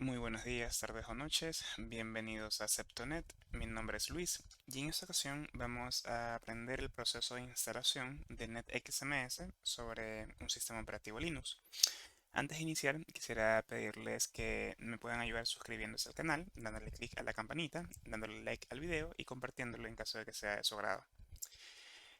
Muy buenos días, tardes o noches, bienvenidos a Septonet. Mi nombre es Luis y en esta ocasión vamos a aprender el proceso de instalación de NetXMS sobre un sistema operativo Linux. Antes de iniciar, quisiera pedirles que me puedan ayudar suscribiéndose al canal, dándole clic a la campanita, dándole like al video y compartiéndolo en caso de que sea de su agrado.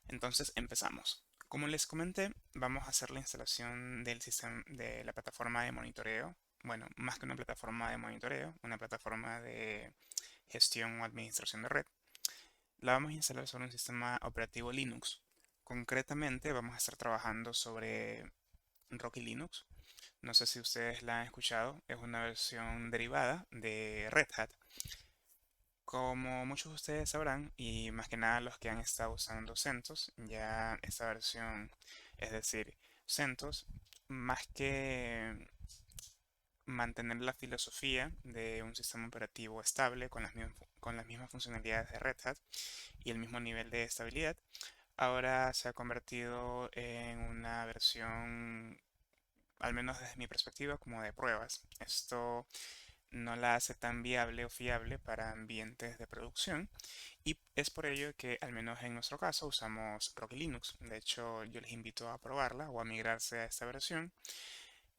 Entonces empezamos. Como les comenté, vamos a hacer la instalación del sistema de la plataforma de monitoreo. Bueno, más que una plataforma de monitoreo, una plataforma de gestión o administración de red. La vamos a instalar sobre un sistema operativo Linux. Concretamente, vamos a estar trabajando sobre Rocky Linux. No sé si ustedes la han escuchado, es una versión derivada de Red Hat. Como muchos de ustedes sabrán, y más que nada los que han estado usando CentOS, ya esta versión, es decir, CentOS, más que mantener la filosofía de un sistema operativo estable con las mismas funcionalidades de Red Hat y el mismo nivel de estabilidad, ahora se ha convertido en una versión, al menos desde mi perspectiva, como de pruebas. Esto no la hace tan viable o fiable para ambientes de producción y es por ello que al menos en nuestro caso usamos Rocky Linux. De hecho, yo les invito a probarla o a migrarse a esta versión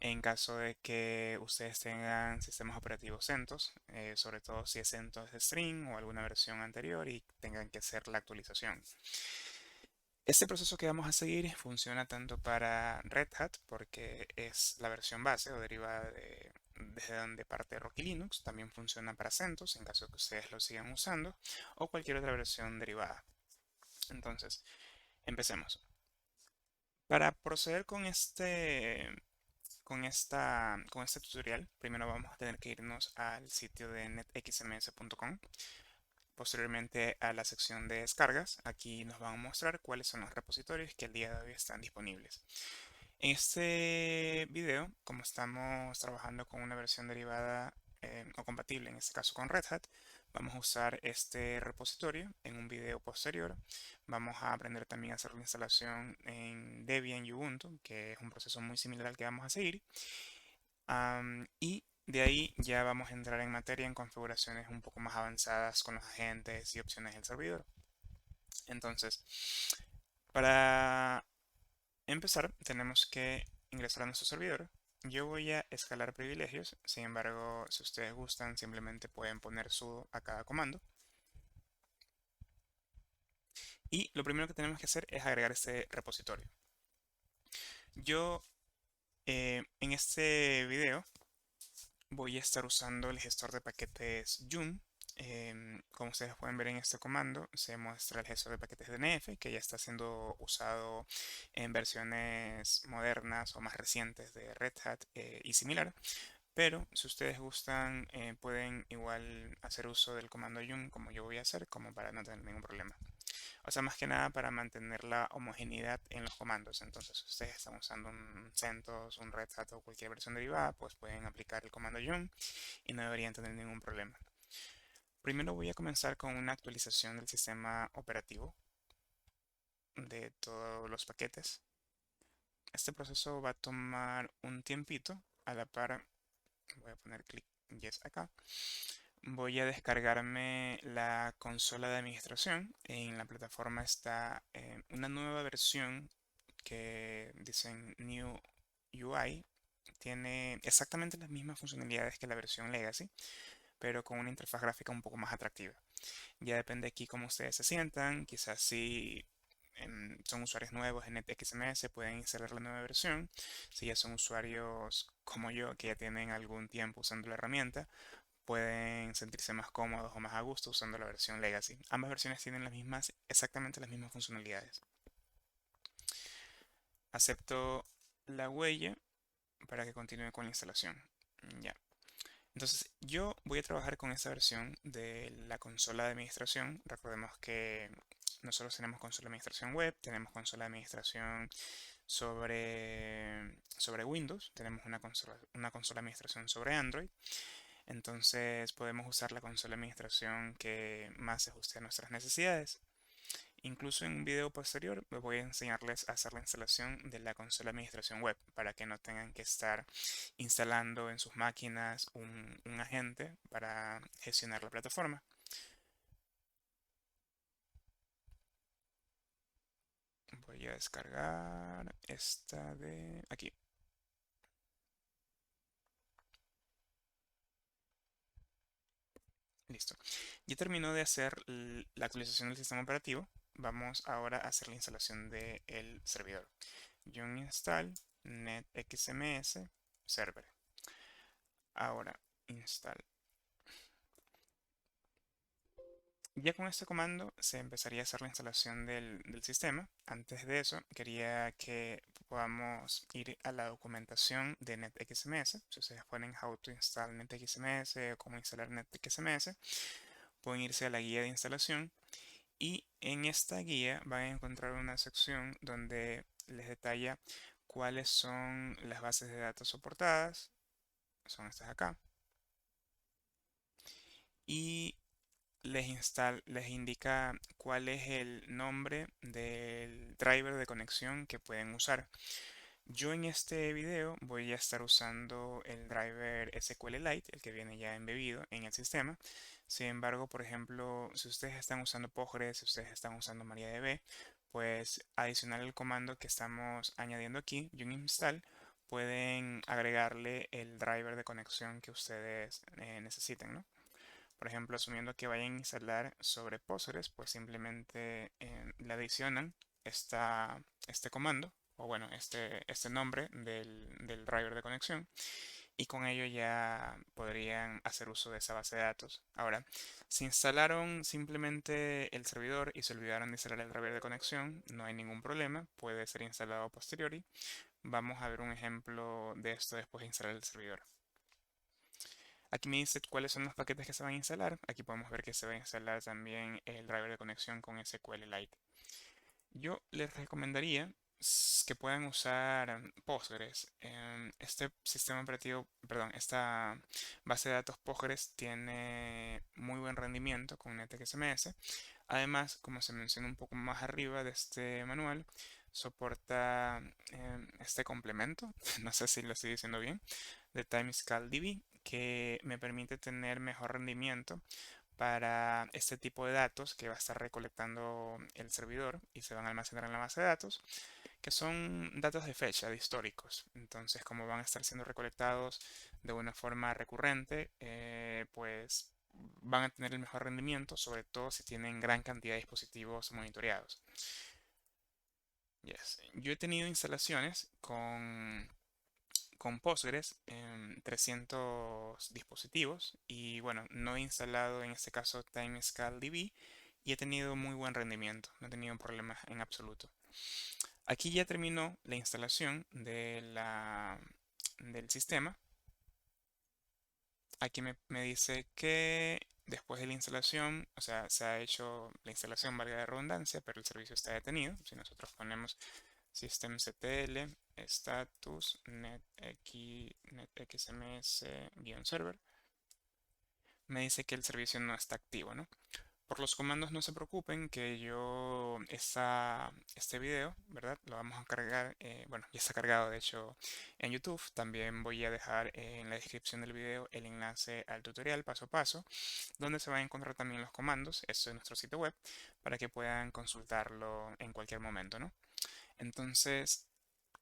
en caso de que ustedes tengan sistemas operativos CentOS, sobre todo si es CentOS String o alguna versión anterior y tengan que hacer la actualización. Este proceso que vamos a seguir funciona tanto para Red Hat, porque es la versión base o derivada desde donde parte Rocky Linux. También funciona para CentOS, en caso de que ustedes lo sigan usando, o cualquier otra versión derivada. Entonces, empecemos. Para proceder con este tutorial, primero vamos a tener que irnos al sitio de netxms.com. Posteriormente a la sección de descargas, aquí nos van a mostrar cuáles son los repositorios que el día de hoy están disponibles. En este video, como estamos trabajando con una versión derivada o compatible, en este caso con Red Hat, vamos a usar este repositorio en un video posterior. Vamos a aprender también a hacer la instalación en Debian y Ubuntu, que es un proceso muy similar al que vamos a seguir. Y de ahí ya vamos a entrar en materia en configuraciones un poco más avanzadas con los agentes y opciones del servidor. Entonces, para empezar, tenemos que ingresar a nuestro servidor. Yo voy a escalar privilegios, sin embargo, si ustedes gustan, simplemente pueden poner sudo a cada comando. Y lo primero que tenemos que hacer es agregar este repositorio. Yo en este video voy a estar usando el gestor de paquetes Joom. Como ustedes pueden ver en este comando, se muestra el gestor de paquetes DNF que ya está siendo usado en versiones modernas o más recientes de Red Hat y similar. Pero si ustedes gustan, pueden igual hacer uso del comando yum como yo voy a hacer, como para no tener ningún problema. O sea, más que nada para mantener la homogeneidad en los comandos. Entonces, si ustedes están usando un CentOS, un Red Hat o cualquier versión derivada, pues pueden aplicar el comando yum y no deberían tener ningún problema. Primero voy a comenzar con una actualización del sistema operativo de todos los paquetes. Este proceso va a tomar un tiempito. A la par, voy a poner clic yes acá. Voy a descargarme la consola de administración. En la plataforma está una nueva versión que dicen New UI. Tiene exactamente las mismas funcionalidades que la versión Legacy, pero con una interfaz gráfica un poco más atractiva. Ya depende aquí cómo ustedes se sientan. Quizás si son usuarios nuevos en NetXMS pueden instalar la nueva versión. Si ya son usuarios como yo que ya tienen algún tiempo usando la herramienta, pueden sentirse más cómodos o más a gusto usando la versión Legacy. Ambas versiones tienen exactamente las mismas funcionalidades. Acepto la huella para que continúe con la instalación. Ya. Entonces, yo voy a trabajar con esta versión de la consola de administración. Recordemos que nosotros tenemos consola de administración web, tenemos consola de administración sobre Windows, tenemos una consola de administración sobre Android. Entonces, podemos usar la consola de administración que más se ajuste a nuestras necesidades. Incluso en un video posterior voy a enseñarles a hacer la instalación de la consola de administración web para que no tengan que estar instalando en sus máquinas un agente para gestionar la plataforma. Voy a descargar esta de aquí. Listo. Ya terminó de hacer la actualización del sistema operativo. Vamos ahora a hacer la instalación del servidor. Yum install netxms server. Ahora install. Ya con este comando se empezaría a hacer la instalación del sistema. Antes de eso, quería que podamos ir a la documentación de netxms. Si ustedes ponen how to install netxms o cómo instalar netxms, pueden irse a la guía de instalación y en esta guía van a encontrar una sección donde les detalla cuáles son las bases de datos soportadas, son estas acá, y les indica cuál es el nombre del driver de conexión que pueden usar. Yo en este video voy a estar usando el driver SQLite, el que viene ya embebido en el sistema. Sin embargo, por ejemplo, si ustedes están usando Postgres, si ustedes están usando MariaDB, pues adicional al comando que estamos añadiendo aquí, yum install, pueden agregarle el driver de conexión que ustedes necesiten, ¿no? Por ejemplo, asumiendo que vayan a instalar sobre Postgres, pues simplemente le adicionan este comando, o bueno, este nombre del driver de conexión, y con ello ya podrían hacer uso de esa base de datos. Ahora, si instalaron simplemente el servidor y se olvidaron de instalar el driver de conexión, no hay ningún problema, puede ser instalado a posteriori. Vamos a ver un ejemplo de esto después de instalar el servidor. Aquí me dice cuáles son los paquetes que se van a instalar. Aquí podemos ver que se va a instalar también el driver de conexión con SQLite. Yo les recomendaría que puedan usar Postgres. Este sistema operativo, perdón, esta base de datos Postgres tiene muy buen rendimiento con NetXMS. Además, como se menciona un poco más arriba de este manual, soporta este complemento, no sé si lo estoy diciendo bien, de TimescaleDB, que me permite tener mejor rendimiento para este tipo de datos que va a estar recolectando el servidor y se van a almacenar en la base de datos, que son datos de fecha, de históricos. Entonces, como van a estar siendo recolectados de una forma recurrente, pues van a tener el mejor rendimiento, sobre todo si tienen gran cantidad de dispositivos monitoreados. Yes. Yo he tenido instalaciones con Postgres en 300 dispositivos y bueno, no he instalado en este caso TimescaleDB y he tenido muy buen rendimiento, no he tenido problemas en absoluto. Aquí ya terminó la instalación del sistema. Aquí me dice que después de la instalación, o sea, se ha hecho la instalación, valga la redundancia, pero el servicio está detenido. Si nosotros ponemos systemctl status netxms-server, me dice que el servicio no está activo, ¿no? Por los comandos no se preocupen, que yo este video, ¿verdad? Lo vamos a cargar, bueno, ya está cargado de hecho en YouTube. También voy a dejar en la descripción del video el enlace al tutorial paso a paso, donde se van a encontrar también los comandos. Esto es nuestro sitio web, para que puedan consultarlo en cualquier momento, ¿no? Entonces,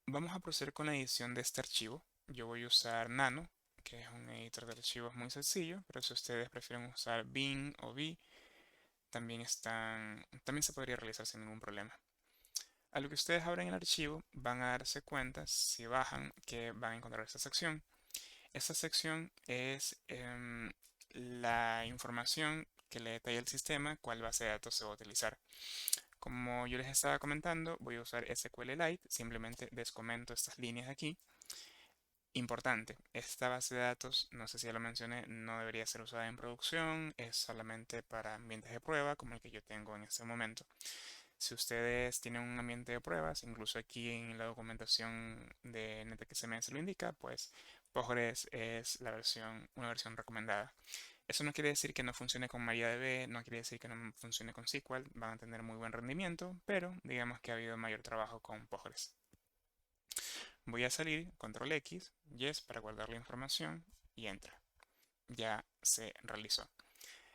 vamos a proceder con la edición de este archivo. Yo voy a usar Nano, que es un editor de archivos muy sencillo, pero si ustedes prefieren usar Bing o Vi, también se podría realizar sin ningún problema. A lo que ustedes abren el archivo, van a darse cuenta, si bajan, que van a encontrar esta sección. Esta sección es la información que le detalla el sistema, cuál base de datos se va a utilizar. Como yo les estaba comentando, voy a usar SQLite, simplemente descomento estas líneas de aquí. Importante, esta base de datos, no sé si ya lo mencioné, no debería ser usada en producción, es solamente para ambientes de prueba como el que yo tengo en este momento. Si ustedes tienen un ambiente de pruebas, incluso aquí en la documentación de NetXMS lo indica, pues Postgres es una versión recomendada. Eso no quiere decir que no funcione con MariaDB, no quiere decir que no funcione con SQL, van a tener muy buen rendimiento, pero digamos que ha habido mayor trabajo con Postgres. Voy a salir, control X, yes para guardar la información y enter. Ya se realizó.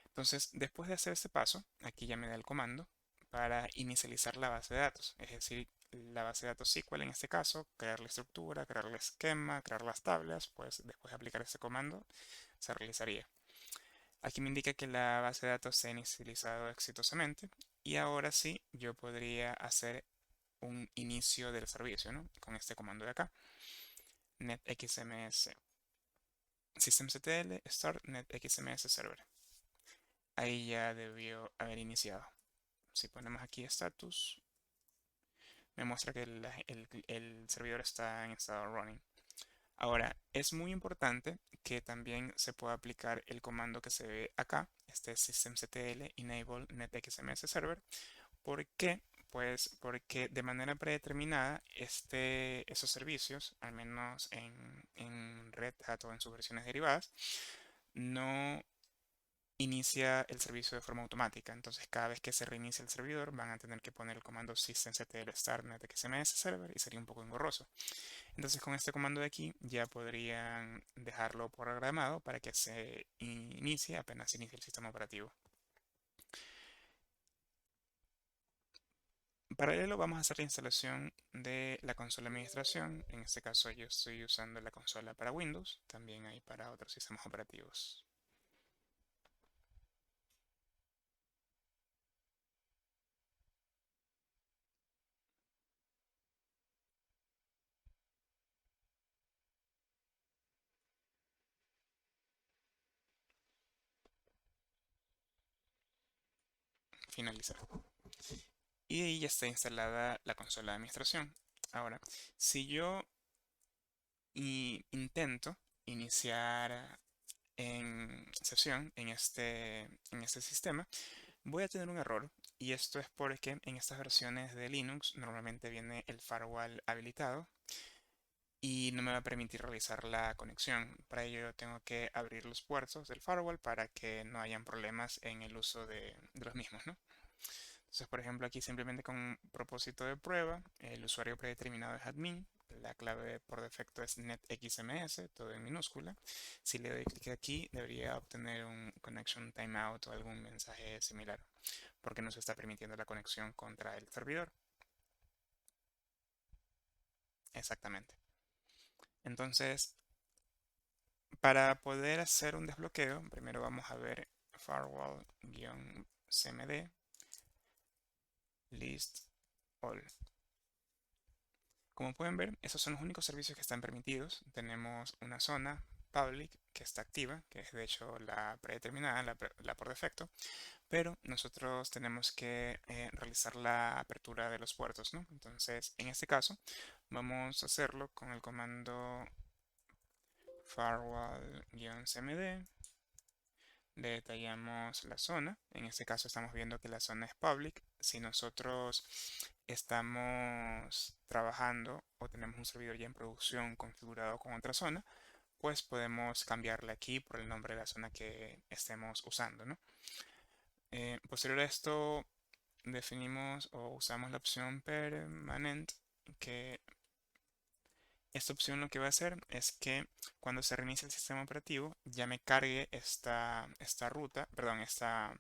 Entonces, después de hacer este paso, aquí ya me da el comando para inicializar la base de datos, es decir, la base de datos SQL en este caso, crear la estructura, crear el esquema, crear las tablas, pues después de aplicar este comando se realizaría. Aquí me indica que la base de datos se ha inicializado exitosamente y ahora sí yo podría hacer un inicio del servicio, ¿no? Con este comando de acá, netxms systemctl start netxms server. Ahí ya debió haber iniciado. Si ponemos aquí status, me muestra que el servidor está en estado running. Ahora, es muy importante que también se pueda aplicar el comando que se ve acá, este systemctl enable netxms server. ¿Por qué? Pues porque de manera predeterminada esos servicios, al menos en Red Hat o en sus versiones derivadas, no inicia el servicio de forma automática. Entonces, cada vez que se reinicia el servidor, van a tener que poner el comando systemctl start netxms server y sería un poco engorroso. Entonces, con este comando de aquí ya podrían dejarlo programado para que se inicie apenas inicie el sistema operativo. En paralelo, vamos a hacer la instalación de la consola de administración. En este caso, yo estoy usando la consola para Windows, también hay para otros sistemas operativos. Finalizar. Y ahí ya está instalada la consola de administración. Ahora, si yo intento iniciar en sesión en este sistema, voy a tener un error. Y esto es porque en estas versiones de Linux normalmente viene el firewall habilitado y no me va a permitir realizar la conexión. Para ello tengo que abrir los puertos del firewall para que no hayan problemas en el uso de los mismos, ¿no? Entonces, por ejemplo, aquí simplemente con propósito de prueba, el usuario predeterminado es admin, la clave por defecto es netxms, todo en minúscula. Si le doy clic aquí, debería obtener un connection timeout o algún mensaje similar, porque no se está permitiendo la conexión contra el servidor. Exactamente. Entonces, para poder hacer un desbloqueo, primero vamos a ver firewall-cmd list all. Como pueden ver, esos son los únicos servicios que están permitidos. Tenemos una zona public que está activa, que es de hecho la predeterminada, la por defecto, pero nosotros tenemos que realizar la apertura de los puertos, ¿no? Entonces, en este caso, vamos a hacerlo con el comando firewall-cmd. Le detallamos la zona. En este caso estamos viendo que la zona es public. Si nosotros estamos trabajando o tenemos un servidor ya en producción configurado con otra zona, pues podemos cambiarle aquí por el nombre de la zona que estemos usando, ¿no? Posterior a esto, definimos o usamos la opción permanent, que esta opción lo que va a hacer es que cuando se reinicie el sistema operativo ya me cargue esta ruta, perdón, esta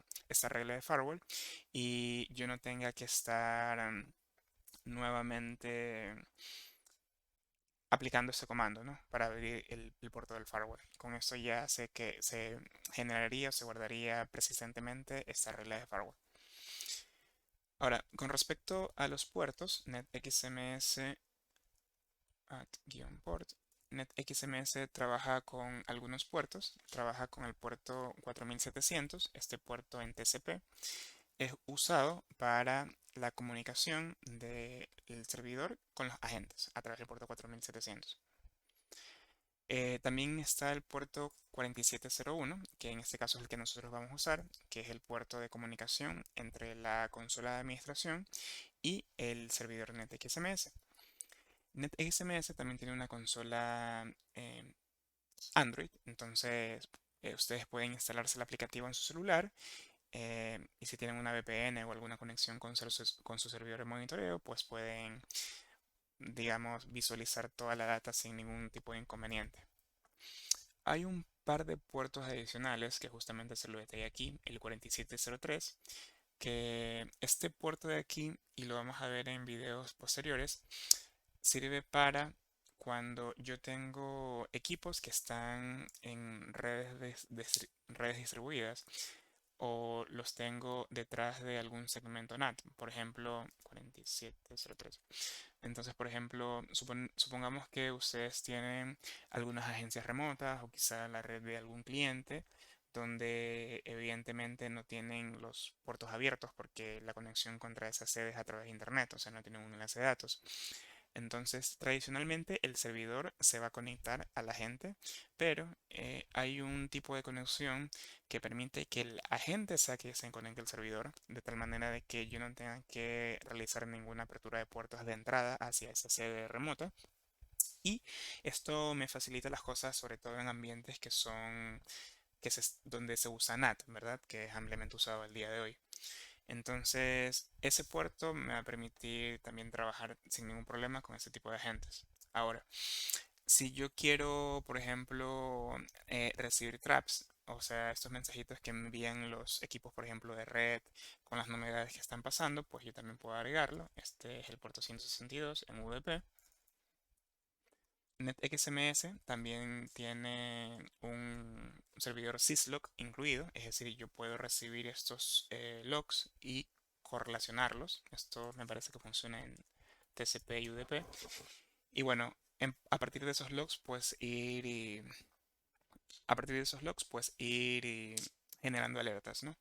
regla de firewall y yo no tenga que estar nuevamente aplicando este comando, ¿no? Para abrir el puerto del firewall. Con esto ya sé que se generaría o se guardaría persistentemente esta regla de firewall. Ahora, con respecto a los puertos, netxms @port. NetXMS trabaja con algunos puertos, trabaja con el puerto 4700. Este puerto en TCP es usado para la comunicación del servidor con los agentes a través del puerto 4700. También está el puerto 4701, que en este caso es el que nosotros vamos a usar, que es el puerto de comunicación entre la consola de administración y el servidor NetXMS. NetXMS también tiene una consola Android, entonces Ustedes pueden instalarse el aplicativo en su celular y si tienen una VPN o alguna conexión con su servidor de monitoreo, pues pueden, digamos, visualizar toda la data sin ningún tipo de inconveniente. Hay un par de puertos adicionales que justamente se lo detallé aquí, el 4703, que este puerto de aquí, y lo vamos a ver en videos posteriores, sirve para cuando yo tengo equipos que están en redes distribuidas o los tengo detrás de algún segmento NAT, por ejemplo, 4703. Entonces, por ejemplo, supongamos que ustedes tienen algunas agencias remotas o quizá la red de algún cliente donde evidentemente no tienen los puertos abiertos porque la conexión contra esas sedes a través de internet, o sea, no tienen un enlace de datos. Entonces, tradicionalmente el servidor se va a conectar a la gente, pero hay un tipo de conexión que permite que el agente sea que se conecte al servidor, de tal manera de que yo no tenga que realizar ninguna apertura de puertos de entrada hacia esa sede remota. Y esto me facilita las cosas, sobre todo en ambientes que son donde se usa NAT, ¿verdad? Que es ampliamente usado el día de hoy. Entonces, ese puerto me va a permitir también trabajar sin ningún problema con ese tipo de agentes. Ahora, si yo quiero, por ejemplo, recibir traps, o sea, estos mensajitos que me envían los equipos, por ejemplo, de red con las novedades que están pasando, pues yo también puedo agregarlo. Este es el puerto 162 en UDP. NetXMS también tiene un servidor syslog incluido, es decir, yo puedo recibir estos logs y correlacionarlos. Esto me parece que funciona en TCP y UDP. Y bueno, a partir de esos logs, pues ir generando alertas, ¿no?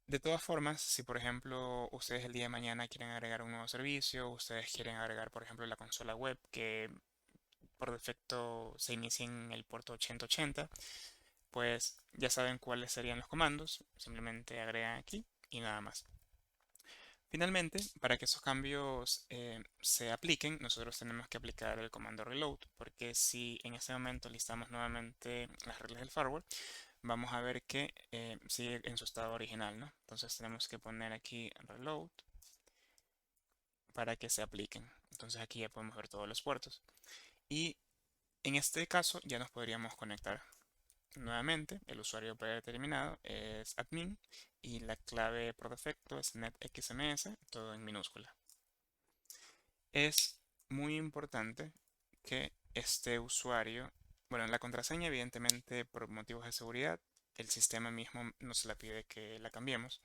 De todas formas, si por ejemplo ustedes el día de mañana quieren agregar un nuevo servicio, ustedes quieren agregar por ejemplo la consola web que por defecto se inicia en el puerto 8080, pues ya saben cuáles serían los comandos, simplemente agregan aquí y nada más. Finalmente, para que esos cambios se apliquen, nosotros tenemos que aplicar el comando reload, porque si en este momento listamos nuevamente las reglas del firewall, vamos a ver que sigue en su estado original, ¿no? Entonces tenemos que poner aquí reload para que se apliquen. Entonces aquí ya podemos ver todos los puertos. Y en este caso ya nos podríamos conectar. Nuevamente, el usuario predeterminado es admin y la clave por defecto es netxms, todo en minúscula. Es muy importante que este usuario, bueno, la contraseña evidentemente por motivos de seguridad, el sistema mismo nos la pide que la cambiemos.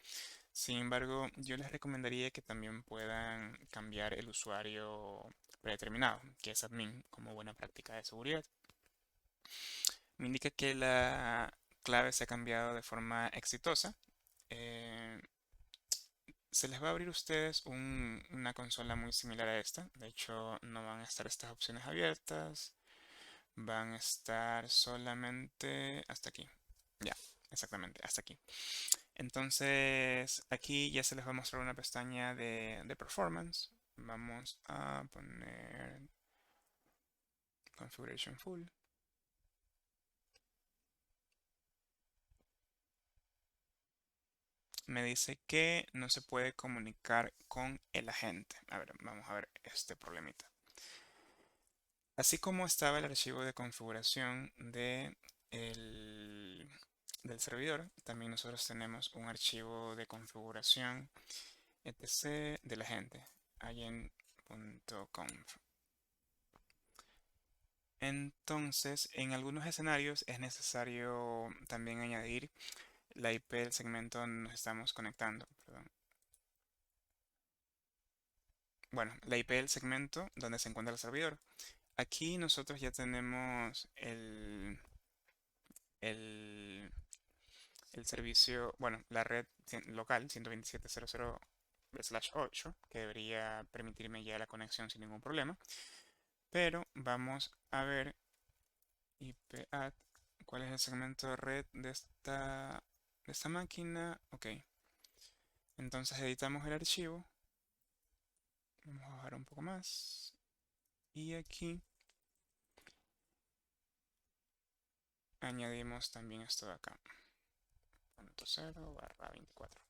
Sin embargo, yo les recomendaría que también puedan cambiar el usuario predeterminado, que es admin, como buena práctica de seguridad. Me indica que la clave se ha cambiado de forma exitosa. Eh, Se les va a abrir a ustedes una consola muy similar a esta. De hecho, no van a estar estas opciones abiertas. Van a estar solamente hasta aquí. Ya, exactamente, hasta aquí. Entonces, aquí ya se les va a mostrar una pestaña de performance. Vamos a poner configuration full. Me dice que no se puede comunicar con el agente. A ver, vamos a ver este problemita. Así como estaba el archivo de configuración del servidor, también nosotros tenemos un archivo de configuración etc. del agente, agent.conf. Entonces, en algunos escenarios es necesario también añadir la IP del segmento donde nos estamos conectando. Perdón. Bueno, la IP del segmento donde se encuentra el servidor. Aquí nosotros ya tenemos el, el servicio, bueno, la red local 127.0.0/8, que debería permitirme ya la conexión sin ningún problema. Pero vamos a ver IPAD, cuál es el segmento de red de esta máquina. Ok, entonces editamos el archivo. Vamos a bajar un poco más. Y aquí añadimos también esto de acá, punto 0/24.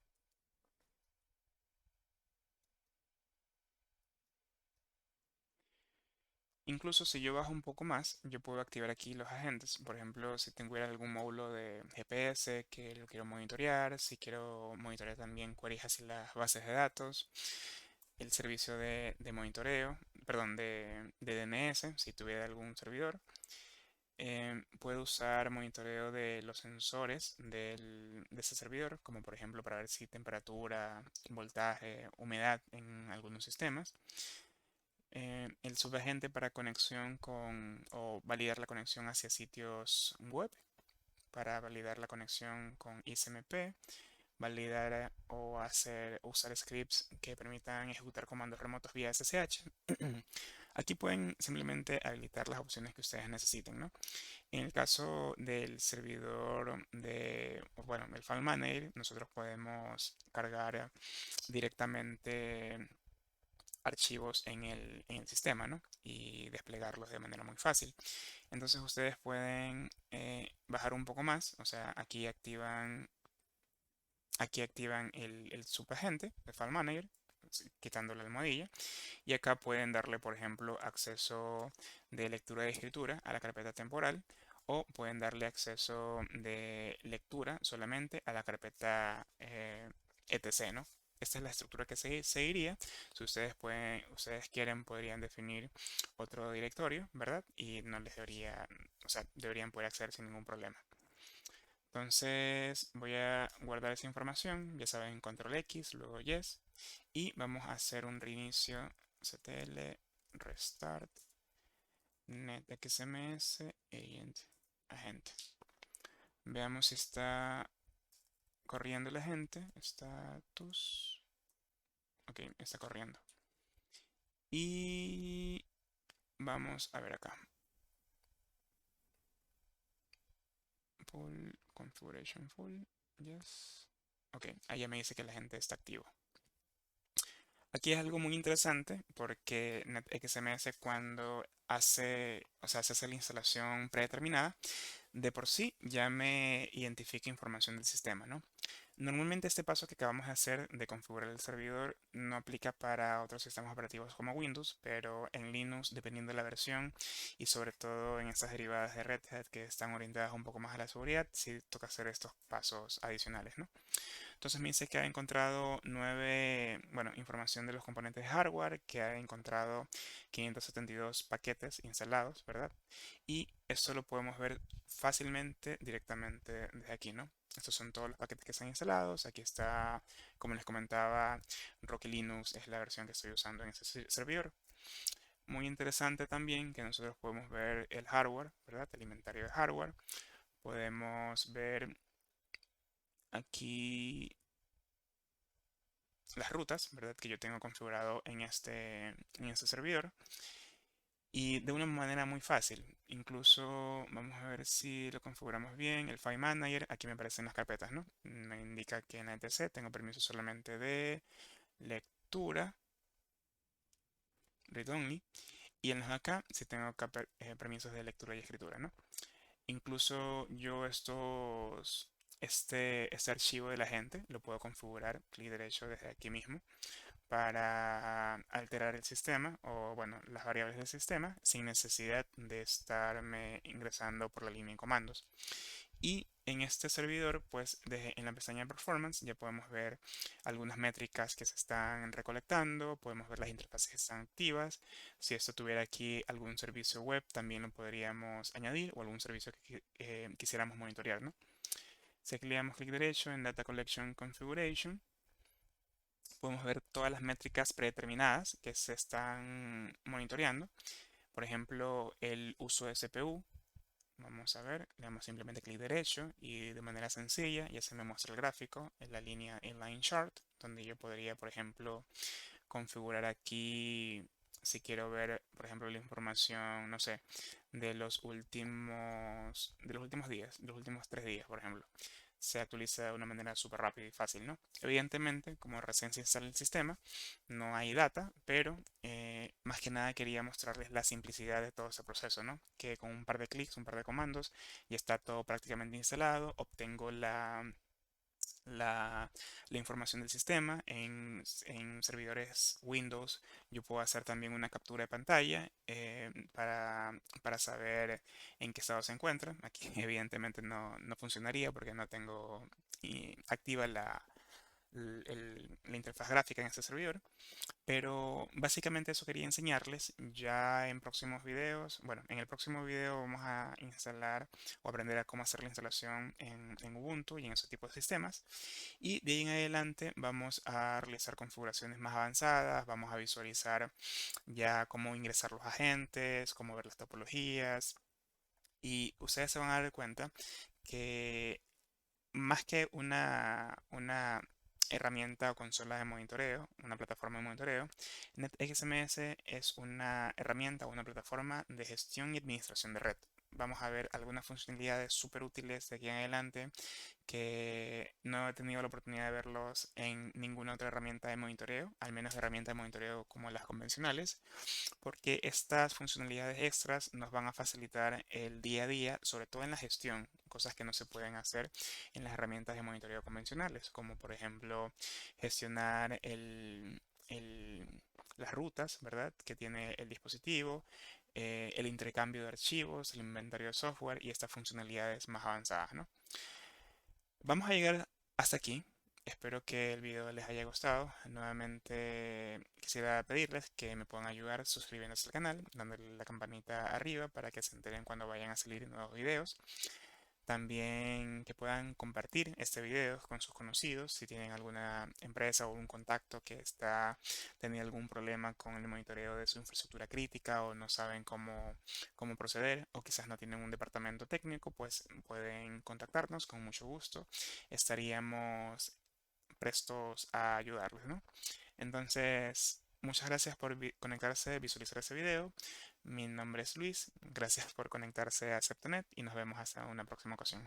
Incluso si yo bajo un poco más, yo puedo activar aquí los agentes. Por ejemplo, si tengo algún módulo de GPS que lo quiero monitorear, si quiero monitorear también queries hacia las bases de datos, el servicio de monitoreo, perdón, de DNS, si tuviera algún servidor. Puedo usar monitoreo de los sensores de ese servidor, como por ejemplo para ver si temperatura, voltaje, humedad en algunos sistemas. El subagente para conexión con o validar la conexión hacia sitios web, para validar la conexión con ISMP, validar o usar scripts que permitan ejecutar comandos remotos vía SSH. Aquí pueden simplemente habilitar las opciones que ustedes necesiten, ¿no? En el caso del servidor bueno, el File Manager, nosotros podemos cargar directamente archivos en el sistema, ¿no? Y desplegarlos de manera muy fácil. Entonces ustedes pueden bajar un poco más, o sea, aquí activan el subagente, el File Manager, quitando la almohadilla, y acá pueden darle, por ejemplo, acceso de lectura y escritura a la carpeta temporal, o pueden darle acceso de lectura solamente a la carpeta etc, ¿no? Esta es la estructura que seguiría. Si ustedes quieren, podrían definir otro directorio, ¿verdad? Y no les debería, o sea, deberían poder acceder sin ningún problema. Entonces voy a guardar esa información, ya saben, control X, luego yes, y vamos a hacer un reinicio ctl restart netxms agente. Veamos si está corriendo la gente. Status. Ok, está corriendo. Y vamos a ver acá. Full configuration full. Yes. Ok, ahí ya me dice que la gente está activo. Aquí es algo muy interesante porque NetXMS cuando o sea, se hace la instalación predeterminada, de por sí ya me identifica información del sistema, ¿no? Normalmente este paso que acabamos de hacer de configurar el servidor no aplica para otros sistemas operativos como Windows, pero en Linux, dependiendo de la versión y sobre todo en estas derivadas de Red Hat que están orientadas un poco más a la seguridad, sí toca hacer estos pasos adicionales, ¿no? Entonces me dice que ha encontrado bueno, información de los componentes de hardware, que ha encontrado 572 paquetes instalados, ¿verdad? Y esto lo podemos ver fácilmente directamente desde aquí, ¿no? Estos son todos los paquetes que están instalados. Aquí está, como les comentaba, Rocky Linux es la versión que estoy usando en este servidor. Muy interesante también que nosotros podemos ver el hardware, ¿verdad? El inventario de hardware. Podemos ver aquí las rutas, ¿verdad? Que yo tengo configurado en este servidor. Y de una manera muy fácil. Incluso vamos a ver si lo configuramos bien. El File Manager, aquí me aparecen las carpetas, ¿no? Me indica que en la etc tengo permiso solamente de lectura, read only. Y en los de acá sí tengo acá permisos de lectura y escritura, ¿no? Incluso yo este archivo de la gente lo puedo configurar, clic derecho desde aquí mismo, para alterar el sistema o, bueno, las variables del sistema sin necesidad de estarme ingresando por la línea de comandos. Y en este servidor, pues en la pestaña de Performance ya podemos ver algunas métricas que se están recolectando, podemos ver las interfaces que están activas. Si esto tuviera aquí algún servicio web, también lo podríamos añadir o algún servicio que quisiéramos monitorear, ¿no? Si aquí le damos clic derecho en Data Collection Configuration, podemos ver todas las métricas predeterminadas que se están monitoreando. Por ejemplo, el uso de CPU. Vamos a ver, le damos simplemente clic derecho y de manera sencilla ya se me muestra el gráfico en la línea Inline Chart, donde yo podría, por ejemplo, configurar aquí, si quiero ver, por ejemplo, la información, no sé, de los últimos días, de los últimos 3 días, por ejemplo. se actualiza de una manera súper rápida y fácil, ¿no? Evidentemente, como recién se instala el sistema, no hay data, pero más que nada quería mostrarles la simplicidad de todo ese proceso, ¿no? Que con un par de clics, un par de comandos, ya está todo prácticamente instalado, obtengo la, la información del sistema en servidores Windows. Yo puedo hacer también una captura de pantalla para saber en qué estado se encuentra. Aquí evidentemente no funcionaría porque no tengo activa la interfaz gráfica en este servidor. Pero básicamente eso quería enseñarles ya en próximos videos. Bueno, en el próximo video vamos a instalar o aprender a cómo hacer la instalación en Ubuntu y en ese tipo de sistemas. Y de ahí en adelante vamos a realizar configuraciones más avanzadas, vamos a visualizar ya cómo ingresar los agentes, cómo ver las topologías. Y ustedes se van a dar cuenta que más que una herramienta o consola de monitoreo, una plataforma de monitoreo, NetXMS es una herramienta o una plataforma de gestión y administración de red. Vamos a ver algunas funcionalidades súper útiles de aquí en adelante que no he tenido la oportunidad de verlos en ninguna otra herramienta de monitoreo, al menos herramientas de monitoreo como las convencionales, porque estas funcionalidades extras nos van a facilitar el día a día, sobre todo en la gestión, cosas que no se pueden hacer en las herramientas de monitoreo convencionales, como por ejemplo gestionar las rutas, ¿verdad? Que tiene el dispositivo, el intercambio de archivos, el inventario de software y estas funcionalidades más avanzadas, ¿no? Vamos a llegar hasta aquí. Espero que el video les haya gustado. Nuevamente quisiera pedirles que me puedan ayudar suscribiéndose al canal, dándole la campanita arriba para que se enteren cuando vayan a salir nuevos videos. También que puedan compartir este video con sus conocidos si tienen alguna empresa o un contacto que está teniendo algún problema con el monitoreo de su infraestructura crítica o no saben cómo proceder o quizás no tienen un departamento técnico, pues pueden contactarnos con mucho gusto. Estaríamos prestos a ayudarles, ¿no? Entonces, muchas gracias por conectarse, visualizar ese video. Mi nombre es Luis. Gracias por conectarse a Septonet y nos vemos hasta una próxima ocasión.